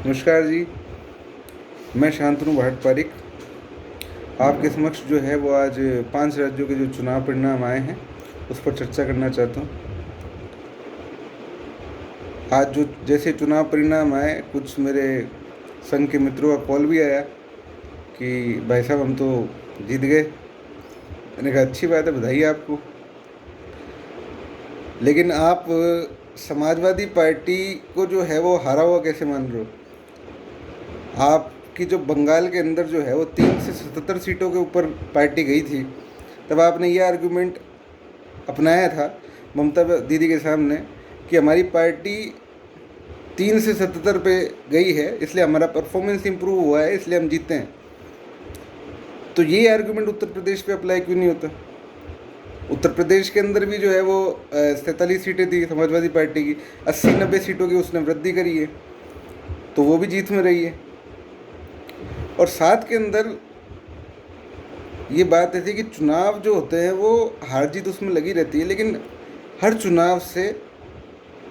नमस्कार जी। मैं शांतनु भाट पारिक आपके समक्ष जो है वो आज 5 राज्यों के जो चुनाव परिणाम आए हैं उस पर चर्चा करना चाहता हूँ। आज जो जैसे चुनाव परिणाम आए, कुछ मेरे संघ के मित्रों का कॉल भी आया कि भाई साहब हम तो जीत गए। मैंने कहा अच्छी बात है, बधाई आपको। लेकिन आप समाजवादी पार्टी को जो है वो हारा हुआ कैसे मान रहे हो? आपकी जो बंगाल के अंदर जो है वो 3 से 77 सीटों के ऊपर पार्टी गई थी, तब आपने ये आर्गुमेंट अपनाया था ममता दीदी के सामने कि हमारी पार्टी 3 से 77 पे गई है, इसलिए हमारा परफॉर्मेंस इम्प्रूव हुआ है, इसलिए हम जीते हैं। तो ये आर्गुमेंट उत्तर प्रदेश पे अप्लाई क्यों नहीं होता? उत्तर प्रदेश के अंदर भी जो है वो 47 सीटें थी समाजवादी पार्टी की, 80-90 सीटों की उसने वृद्धि करी है, तो वो भी जीत में रही है। और साथ के अंदर ये बात ऐसी कि चुनाव जो होते हैं वो हार जीत उसमें लगी रहती है, लेकिन हर चुनाव से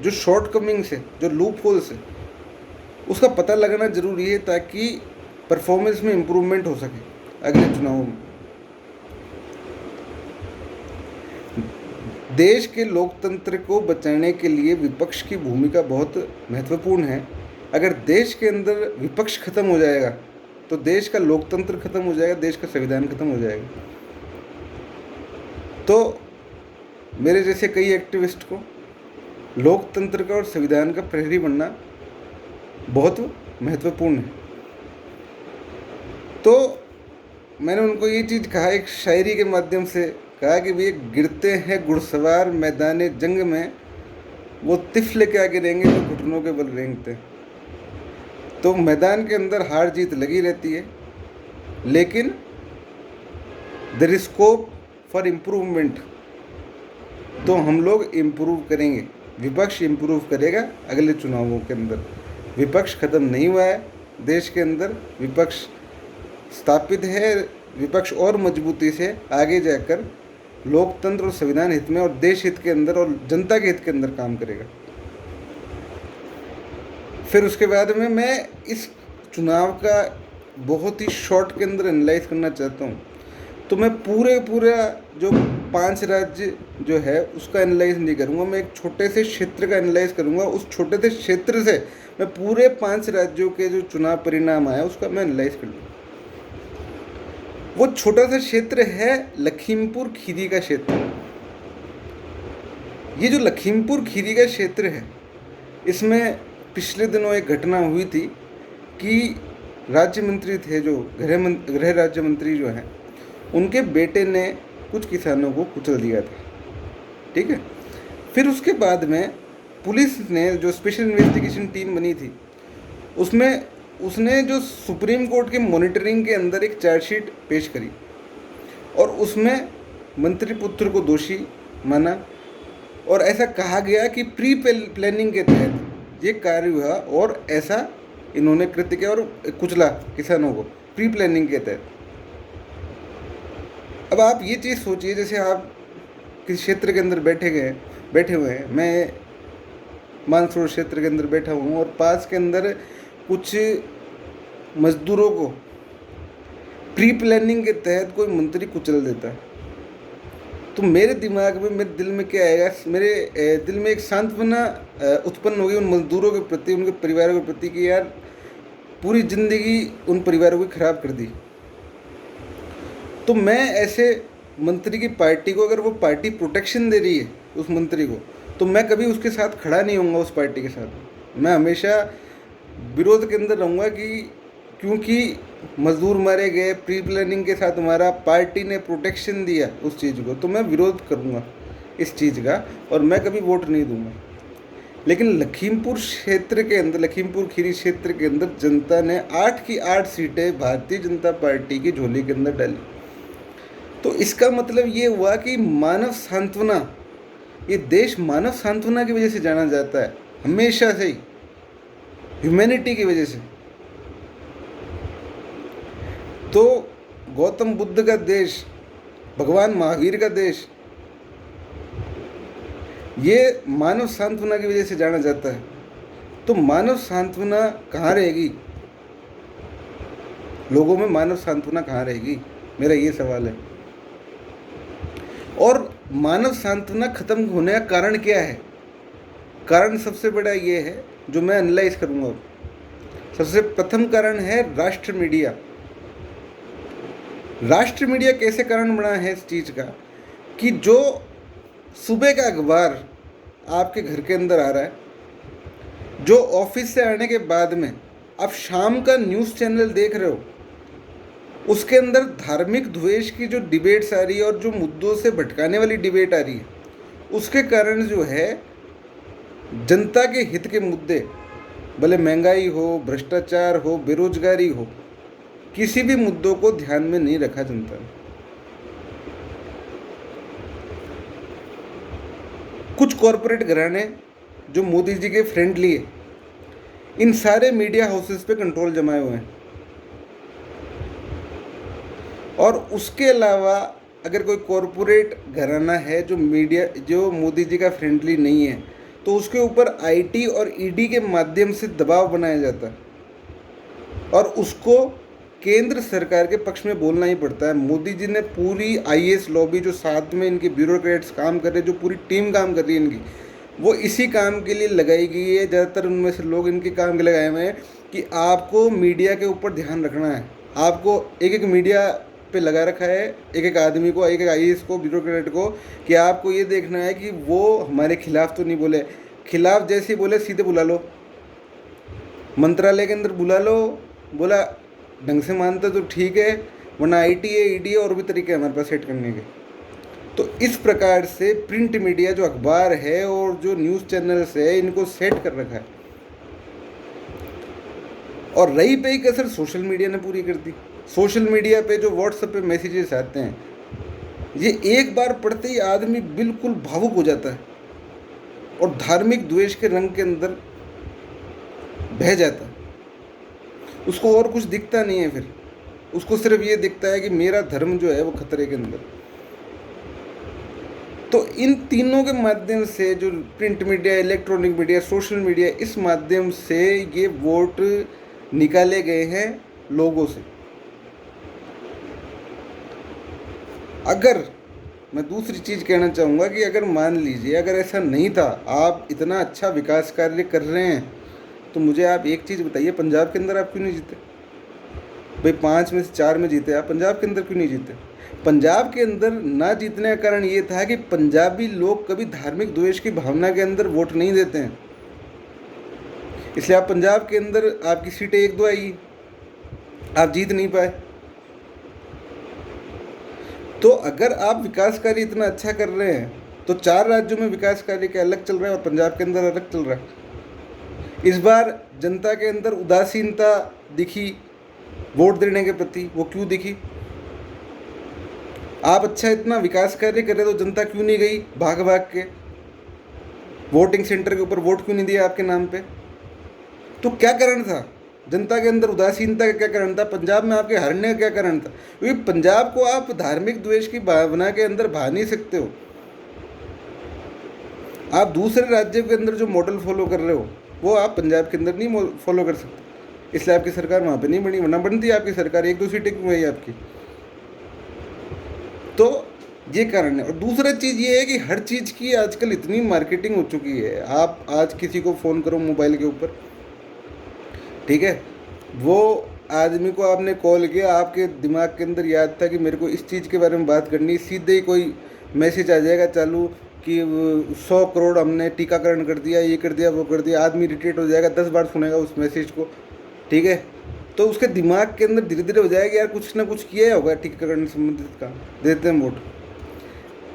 जो शॉर्टकमिंग्स है, जो लूप होल्स है, उसका पता लगाना ज़रूरी है ताकि परफॉर्मेंस में इम्प्रूवमेंट हो सके अगले चुनावों में। देश के लोकतंत्र को बचाने के लिए विपक्ष की भूमिका बहुत महत्वपूर्ण है। अगर देश के अंदर विपक्ष खत्म हो जाएगा तो देश का लोकतंत्र खत्म हो जाएगा, देश का संविधान खत्म हो जाएगा। तो मेरे जैसे कई एक्टिविस्ट को लोकतंत्र का और संविधान का प्रहरी बनना बहुत महत्वपूर्ण है। तो मैंने उनको ये चीज़ कहा, एक शायरी के माध्यम से कहा कि भैया गिरते हैं घुड़सवार मैदान जंग में, वो तिफल क्या गिरेंगे जो घुटनों के बल रेंगते हैं। तो मैदान के अंदर हार जीत लगी रहती है, लेकिन there is scope for improvement. तो हम लोग इम्प्रूव करेंगे, विपक्ष इम्प्रूव करेगा अगले चुनावों के अंदर। विपक्ष ख़त्म नहीं हुआ है देश के अंदर, विपक्ष स्थापित है। विपक्ष और मजबूती से आगे जाकर लोकतंत्र और संविधान हित में और देश हित के अंदर और जनता के हित के अंदर काम करेगा। फिर उसके बाद में मैं इस चुनाव का बहुत ही शॉर्ट के अंदर एनालाइज करना चाहता हूँ। तो मैं पूरा जो 5 राज्य जो है उसका एनालाइज नहीं करूँगा, मैं एक छोटे से क्षेत्र का एनालाइज करूँगा। उस छोटे से क्षेत्र से मैं पूरे 5 राज्यों के जो चुनाव परिणाम आया उसका मैं एनालाइज कर लूँगा। वो छोटा सा क्षेत्र है लखीमपुर खीरी का क्षेत्र। ये जो लखीमपुर खीरी का क्षेत्र है, इसमें पिछले दिनों एक घटना हुई थी कि राज्य मंत्री थे जो गृह राज्य मंत्री जो हैं, उनके बेटे ने कुछ किसानों को कुचल दिया था। ठीक है। फिर उसके बाद में पुलिस ने जो स्पेशल इन्वेस्टिगेशन टीम बनी थी उसने जो सुप्रीम कोर्ट के मॉनिटरिंग के अंदर एक चार्जशीट पेश करी और उसमें मंत्री पुत्र को दोषी माना और ऐसा कहा गया कि प्री प्लानिंग के तहत ये कार्य हुआ और ऐसा इन्होंने कृत्य किया और कुचला किसानों को प्री प्लानिंग के तहत। अब आप ये चीज़ सोचिए, जैसे आप किसी क्षेत्र के अंदर बैठे हुए हैं, मैं मानसरोवर क्षेत्र के अंदर बैठा हूँ और पास के अंदर कुछ मजदूरों को प्री प्लानिंग के तहत कोई मंत्री कुचल देता है, तो मेरे दिमाग में, मेरे दिल में क्या आएगा? मेरे दिल में एक सांत्वना उत्पन्न होगी उन मजदूरों के प्रति, उनके परिवारों के प्रति कि यार पूरी ज़िंदगी उन परिवारों की ख़राब कर दी। तो मैं ऐसे मंत्री की पार्टी को, अगर वो पार्टी प्रोटेक्शन दे रही है उस मंत्री को, तो मैं कभी उसके साथ खड़ा नहीं होऊंगा उस पार्टी के साथ। मैं हमेशा विरोध के अंदर रहूँगा कि क्योंकि मजदूर मारे गए प्री प्लानिंग के साथ, हमारा पार्टी ने प्रोटेक्शन दिया उस चीज़ को, तो मैं विरोध करूँगा इस चीज़ का और मैं कभी वोट नहीं दूँगा। लेकिन लखीमपुर क्षेत्र के अंदर, लखीमपुर खीरी क्षेत्र के अंदर जनता ने 8 की 8 सीटें भारतीय जनता पार्टी की झोली के अंदर डाली। तो इसका मतलब ये हुआ कि मानव सांत्वना, ये देश मानव सांत्वना की वजह से जाना जाता है हमेशा से ही, ह्यूमैनिटी की वजह से। तो गौतम बुद्ध का देश, भगवान महावीर का देश, ये मानव सांत्वना की वजह से जाना जाता है। तो मानव सांत्वना कहाँ रहेगी? लोगों में मानव सांत्वना कहाँ रहेगी? मेरा ये सवाल है। और मानव सांत्वना खत्म होने का कारण क्या है? कारण सबसे बड़ा ये है जो मैं एनालाइज करूंगा अब। सबसे प्रथम कारण है राष्ट्र मीडिया। राष्ट्र मीडिया कैसे कारण बना है इस चीज़ का कि जो सुबह का अखबार आपके घर के अंदर आ रहा है, जो ऑफिस से आने के बाद में आप शाम का न्यूज़ चैनल देख रहे हो, उसके अंदर धार्मिक द्वेष की जो डिबेट्स आ रही है और जो मुद्दों से भटकाने वाली डिबेट आ रही है, उसके कारण जो है जनता के हित के मुद्दे, भले महंगाई हो, भ्रष्टाचार हो, बेरोजगारी हो, किसी भी मुद्दों को ध्यान में नहीं रखा जनता ने। कुछ कॉरपोरेट घराने जो मोदी जी के फ्रेंडली है, इन सारे मीडिया हाउसेस पे कंट्रोल जमाए हुए हैं। और उसके अलावा अगर कोई कॉरपोरेट घराना है जो मोदी जी का फ्रेंडली नहीं है, तो उसके ऊपर आईटी और ईडी के माध्यम से दबाव बनाया जाता है और उसको केंद्र सरकार के पक्ष में बोलना ही पड़ता है। मोदी जी ने पूरी आईएएस लॉबी, जो साथ में इनके ब्यूरोक्रेट्स काम कर रहे हैं, जो पूरी टीम काम कर रही है इनकी, वो इसी काम के लिए लगाई गई है। ज़्यादातर उनमें से लोग इनके काम के लगाए हुए हैं कि आपको मीडिया के ऊपर ध्यान रखना है। आपको एक एक मीडिया पे लगा रखा है, एक एक आदमी को, एक एक आईएएस को, ब्यूरोक्रेट को, कि आपको ये देखना है कि वो हमारे खिलाफ तो नहीं बोले। खिलाफ जैसे ही बोले सीधे बुला लो, मंत्रालय के अंदर बुला लो, बोला ढंग से मानते तो ठीक है, वरना आईटी है, ईडी है, और भी तरीके हैं हमारे पास सेट करने के। तो इस प्रकार से प्रिंट मीडिया जो अखबार है और जो न्यूज़ चैनल्स है, इनको सेट कर रखा है। और रही पे एक असर सोशल मीडिया ने पूरी कर दी। सोशल मीडिया पे जो व्हाट्सएप पे मैसेजेस आते हैं, ये एक बार पढ़ते ही आदमी बिल्कुल भावुक हो जाता है और धार्मिक द्वेष के रंग के अंदर बह जाता है। उसको और कुछ दिखता नहीं है, फिर उसको सिर्फ ये दिखता है कि मेरा धर्म जो है वो खतरे के अंदर। तो इन तीनों के माध्यम से, जो print media, electronic media, social media, इस माध्यम से ये वोट निकाले गए हैं लोगों से। अगर मैं दूसरी चीज़ कहना चाहूँगा कि अगर मान लीजिए अगर ऐसा नहीं था, आप इतना अच्छा विकास कार्य कर रहे हैं, तो मुझे आप एक चीज़ बताइए, पंजाब के अंदर आप क्यों नहीं जीते? भाई 5 में से 4 में जीते, आप पंजाब के अंदर क्यों नहीं जीते? पंजाब के अंदर ना जीतने का कारण ये था कि पंजाबी लोग कभी धार्मिक द्वेष की भावना के अंदर वोट नहीं देते हैं, इसलिए आप पंजाब के अंदर आपकी सीटें 1-2 आई, आप जीत नहीं पाए। तो अगर आप विकास कार्य इतना अच्छा कर रहे हैं, तो 4 राज्यों में विकास कार्य के अलग चल रहा है और पंजाब के अंदर अलग चल रहा है। इस बार जनता के अंदर उदासीनता दिखी वोट देने के प्रति, वो क्यों दिखी? आप अच्छा इतना विकास कार्य कर रहे तो जनता क्यों नहीं गई भाग भाग के वोटिंग सेंटर के ऊपर, वोट क्यों नहीं दिया आपके नाम पे? तो क्या कारण था? जनता के अंदर उदासीनता का क्या कारण था? पंजाब में आपके हारने का क्या कारण था? क्योंकि पंजाब को आप धार्मिक द्वेष की भावना के अंदर भा नहीं सकते हो। आप दूसरे राज्यों के अंदर जो मॉडल फॉलो कर रहे हो, वो आप पंजाब के अंदर नहीं फॉलो कर सकते, इसलिए आपकी सरकार वहाँ पे नहीं बनी। वरना बनती आपकी सरकार, 1-2 सीटें क्यों गई आपकी? तो ये कारण है। और दूसरा चीज़ ये है कि हर चीज़ की आजकल इतनी मार्केटिंग हो चुकी है। आप आज किसी को फ़ोन करो मोबाइल के ऊपर, ठीक है, वो आदमी को आपने कॉल किया, आपके दिमाग के अंदर याद था कि मेरे को इस चीज़ के बारे में बात करनी, सीधे ही कोई मैसेज आ जाएगा चालू कि 100 करोड़ हमने टीकाकरण कर दिया, ये कर दिया, वो कर दिया। आदमी इरिटेट हो जाएगा, 10 बार सुनेगा उस मैसेज को, ठीक है। तो उसके दिमाग के अंदर धीरे धीरे हो जाएगा यार कुछ ना कुछ किया होगा टीकाकरण से संबंधित काम, देते हैं वोट।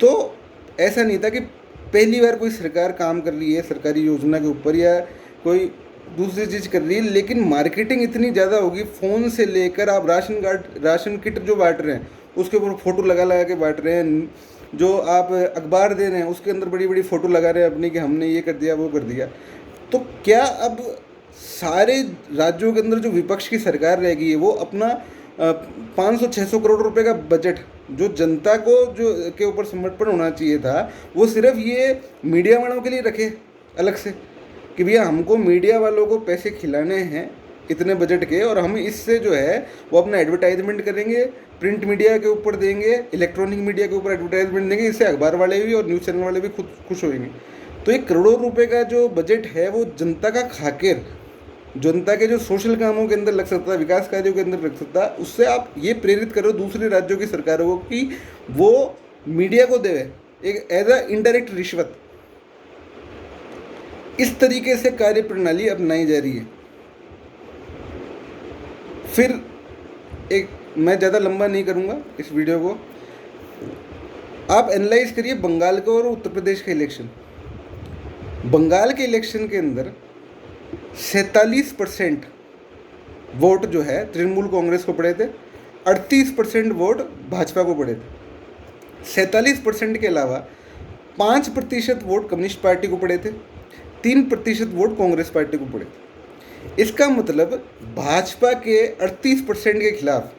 तो ऐसा नहीं था कि पहली बार कोई सरकार काम कर रही है सरकारी योजना के ऊपर या कोई दूसरी चीज़ कर रही है, लेकिन मार्केटिंग इतनी ज़्यादा होगी। फ़ोन से लेकर आप राशन किट जो बांट रहे हैं उसके ऊपर फ़ोटो लगा लगा के बांट रहे हैं, जो आप अखबार दे रहे हैं उसके अंदर बड़ी बड़ी फ़ोटो लगा रहे हैं अपनी कि हमने ये कर दिया, वो कर दिया। तो क्या अब सारे राज्यों के अंदर जो विपक्ष की सरकार रहेगी, वो अपना 500-600 करोड़ रुपए का बजट जो जनता को जो के ऊपर समर्पण होना चाहिए था, वो सिर्फ ये मीडिया वालों के लिए रखे अलग से कि भैया हमको मीडिया वालों को पैसे खिलाने हैं इतने बजट के, और हम इससे जो है वो अपना एडवर्टाइजमेंट करेंगे, प्रिंट मीडिया के ऊपर देंगे, इलेक्ट्रॉनिक मीडिया के ऊपर एडवर्टाइजमेंट देंगे, इससे अखबार वाले भी और न्यूज़ चैनल वाले भी खुद खुश होंगे। तो ये करोड़ों रुपए का जो बजट है वो जनता का खाकर, जनता के जो सोशल कामों के अंदर लग सकता है, विकास कार्यों के अंदर लग सकता है, उससे आप ये प्रेरित करो दूसरे राज्यों की सरकारों को कि वो मीडिया को देवे एक एज अ इनडायरेक्ट रिश्वत। इस तरीके से कार्य प्रणाली अपनाई जा रही है। फिर एक, मैं ज़्यादा लंबा नहीं करूँगा इस वीडियो को, आप एनालाइज करिए बंगाल का और उत्तर प्रदेश का इलेक्शन। बंगाल के इलेक्शन के अंदर 47% वोट जो है तृणमूल कांग्रेस को पड़े थे, 38% वोट भाजपा को पड़े थे। 47% के अलावा 5% वोट कम्युनिस्ट पार्टी को पड़े थे, 3% वोट कांग्रेस पार्टी को पड़े थे। इसका मतलब भाजपा के 38% के खिलाफ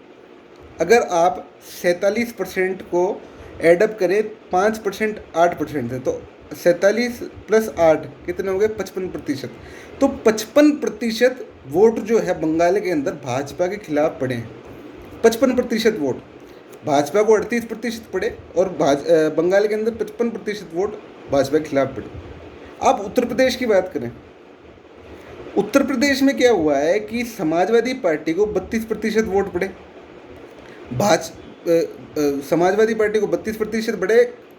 अगर आप 47% को एडअप करें, 5% 8% है, तो 47 + 8 कितने हो गए? 55%। तो 55% वोट जो है बंगाल के अंदर भाजपा के खिलाफ पड़े हैं। 55% वोट भाजपा को 38% पड़े और बंगाल के अंदर 55% वोट भाजपा के खिलाफ पड़े। आप उत्तर प्रदेश की बात करें, उत्तर प्रदेश में क्या हुआ है कि समाजवादी पार्टी को 32% वोट पड़े, समाजवादी पार्टी को 32% पड़े,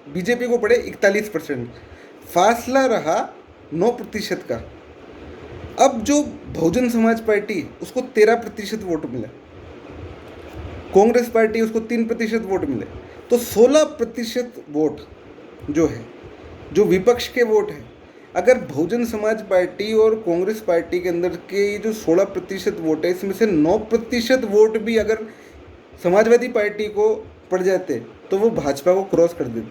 बीजेपी को पड़े 41%। फासला रहा 9% का। अब जो बहुजन समाज पार्टी उसको 13% वोट मिला, कांग्रेस पार्टी उसको 3% वोट मिले, तो 16% वोट जो है, जो विपक्ष के वोट हैं, अगर बहुजन समाज पार्टी और कांग्रेस पार्टी के अंदर के जो 16% वोट है, इसमें से 9% वोट भी अगर समाजवादी पार्टी को पड़ जाते तो वो भाजपा को क्रॉस कर देते।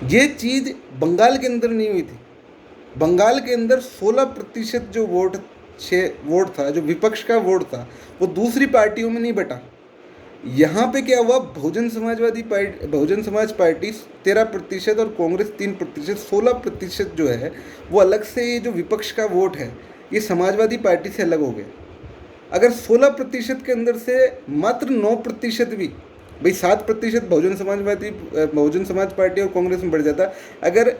ये चीज़ बंगाल के अंदर नहीं हुई थी। बंगाल के अंदर 16% जो वोट था, जो विपक्ष का वोट था, वो दूसरी पार्टियों में नहीं बटा। यहाँ पे क्या हुआ, बहुजन समाज पार्टी 13% और कांग्रेस 3%, 16% जो है वो अलग से, ये जो विपक्ष का वोट है ये समाजवादी पार्टी से अलग हो गया। अगर 16% के अंदर से मात्र 9% भी, भाई 7% बहुजन समाज पार्टी और कांग्रेस में बढ़ जाता, अगर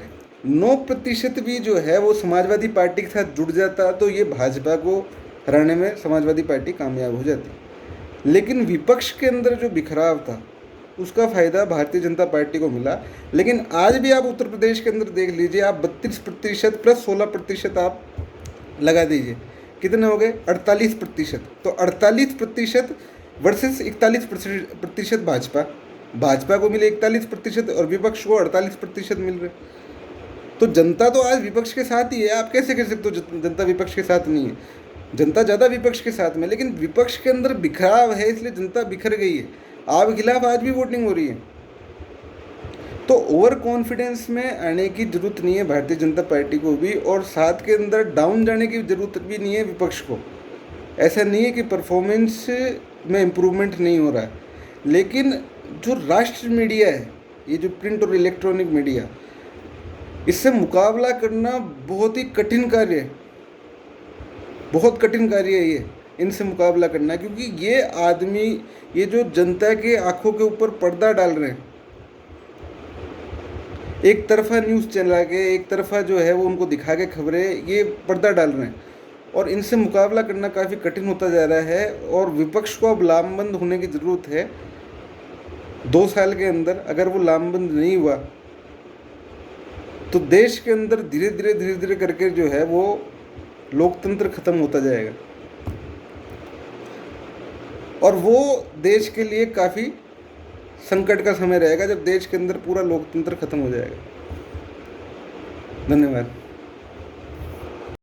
9% भी जो है वो समाजवादी पार्टी के साथ जुड़ जाता तो ये भाजपा को हराने में समाजवादी पार्टी कामयाब हो जाती। लेकिन विपक्ष के अंदर जो बिखराव था उसका फ़ायदा भारतीय जनता पार्टी को मिला। लेकिन आज भी आप उत्तर प्रदेश के अंदर देख लीजिए, आप 32% + 16% आप लगा दीजिए, कितने हो गए? 48%। तो 48% वर्सेस 41% भाजपा को मिले 41% और विपक्ष को 48% मिल रहे। तो जनता तो आज विपक्ष के साथ ही है। आप कैसे कह सकते हो जनता विपक्ष के साथ नहीं है? जनता ज़्यादा विपक्ष के साथ में, लेकिन विपक्ष के अंदर बिखराव है, इसलिए जनता बिखर गई है। आप खिलाफ आज भी वोटिंग हो रही है। तो ओवर कॉन्फिडेंस में आने की जरूरत नहीं है भारतीय जनता पार्टी को भी, और साथ के अंदर डाउन जाने की जरूरत भी नहीं है विपक्ष को। ऐसा नहीं है कि परफॉर्मेंस में इम्प्रूवमेंट नहीं हो रहा है, लेकिन जो राष्ट्र मीडिया है, ये जो प्रिंट और इलेक्ट्रॉनिक मीडिया, इससे मुकाबला करना बहुत ही कठिन कार्य है, बहुत कठिन कार्य है ये, इनसे मुकाबला करना। क्योंकि ये आदमी, ये जो जनता के आंखों के ऊपर पर्दा डाल रहे हैं, एक तरफा न्यूज़ चला के, एक तरफा जो है वो उनको दिखा के खबरें, ये पर्दा डाल रहे हैं, और इनसे मुकाबला करना काफ़ी कठिन होता जा रहा है। और विपक्ष को अब लामबंद होने की ज़रूरत है। 2 साल के अंदर अगर वो लामबंद नहीं हुआ तो देश के अंदर धीरे धीरे करके जो है वो लोकतंत्र खत्म होता जाएगा, और वो देश के लिए काफ़ी संकट का समय रहेगा जब देश के अंदर पूरा लोकतंत्र खत्म हो जाएगा। धन्यवाद।